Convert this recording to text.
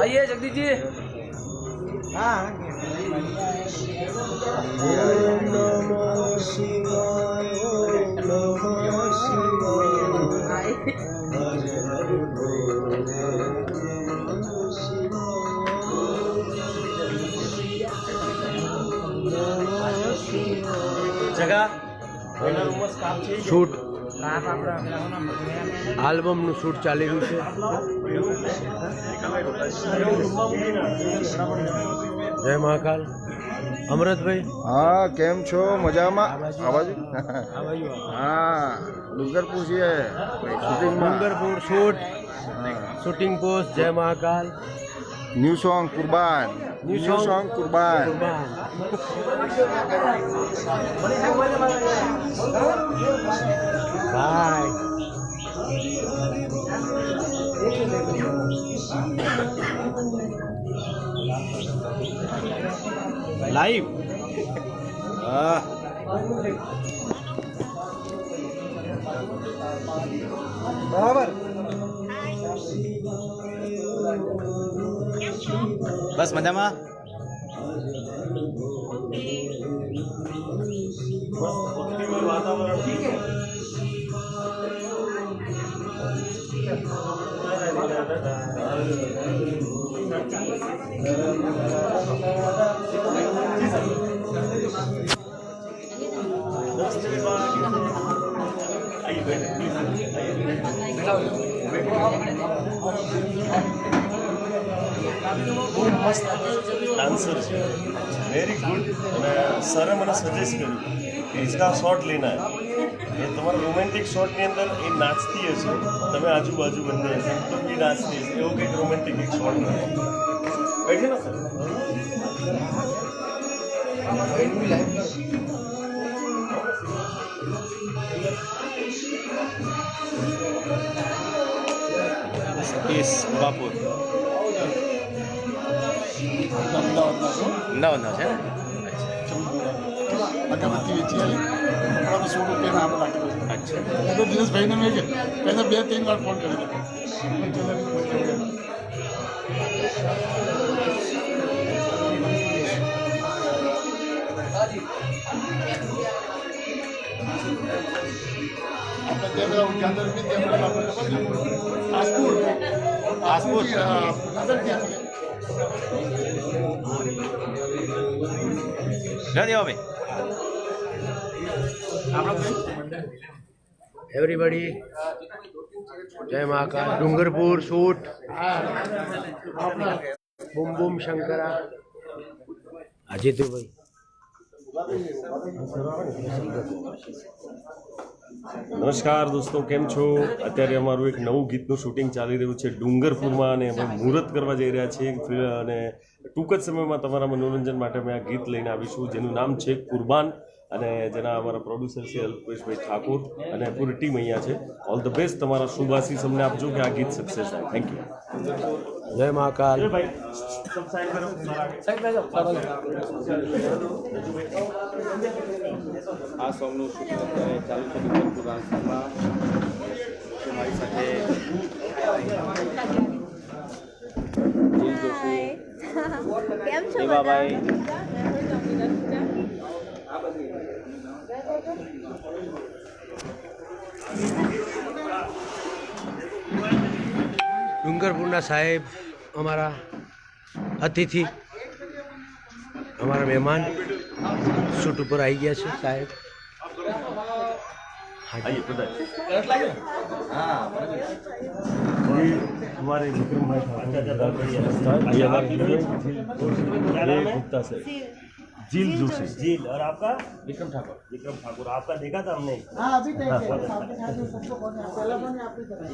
आइए जगदीश जी। हाँ ओम नमः शिवाय ओम नमः शिवाय जगह શૂટ આલ્બમનું શૂટ ચાલી રહ્યું છે. જય મહાકાલ. અમરતભાઈ, हाँ केम छो मजा में आवाज આ બાજુ આવો. हाँ डूंगरपुर से है शूटिंग में ડુંગરપુર શૂટ શૂટિંગ પોસ્ટ. જય મહાકાલ. न्यू सॉन्ग कुर्बान New न्यू song? सॉन्ग कुर्बान બાય. લાઈવ. हाँ बराबर बस मजा में બહુ મસ્ત डांसर છે વેરી ગુડ અને સરે મને સજેસ્ટ કર્યું કે इसका શોટ લેના એ તમારા રોમેન્ટિક શોટની અંદર એ નાચતી હશે તમે આજુબાજુ બંને હશે તો બી નાચતી હશે એવો કંઈક રોમેન્ટિક એક શોટ બેઠે ને સર સતીશ બાપુર અમદાવાદના છે અગરબત્તી વેચી આવી કપડાનો 100 રૂપિયાના આમ રાખેલો છે. અચ્છા તો દિનેશભાઈને મેં પહેલાં 2-3 વાર ફોન કર્યો આપણે જે પેલા ઉજાગર બી ત્યાં પેલા આપણે ખબર છે આસપુર નગર ત્યાં ના દેવા ભાઈ એવરીબડી. જય મહાકાલ. ડુંગરપુર શૂટ. બૂમ બૂમ શંકરા. અજીતુભાઈ. નમસ્કાર દોસ્તો, કેમ છો? અત્યારે અમારું એક નવું ગીતનું શૂટિંગ ચાલી રહ્યું છે ડુંગરપુરમાં અને અમે મુહૂર્ત કરવા જઈ રહ્યા છીએ અને ટૂંક જ સમયમાં તમારા મનોરંજન માટે અમે આ ગીત લઈને આવીશું જેનું નામ છે કુરબાન અને જેના અમારા પ્રોડ્યુસર છે અલ્પેશભાઈ ઠાકોર અને પૂરી ટીમ અહીંયા છે. All the best. તમારા શુભ આશીષ અમને આપજો કે આ ગીત સક્સેસ થાય. Thank you. જય મહાકાલ. આ સોંગનું શૂટિંગ અત્યારે ચાલુ છે ડુંગરપુર રાજસ્થાનમાં. મારી સાથે જીલ જોશી, કેમ છો દેવાભાઈ, ડુંગરપુરના સાહેબ અમારા અતિથિ, અમારા મહેમાન શૂટ ઉપર આવી ગયા છે સાહેબ. आइए बताइए. ये हमारे विक्रम भाई ठाकुर ये गुप्ता से झील जोशी. झील. और आपका विक्रम ठाकुर. विक्रम ठाकुर आपका देखा था हमने. हाँ अभी देखे सबको पहला फोन आपकी तरफ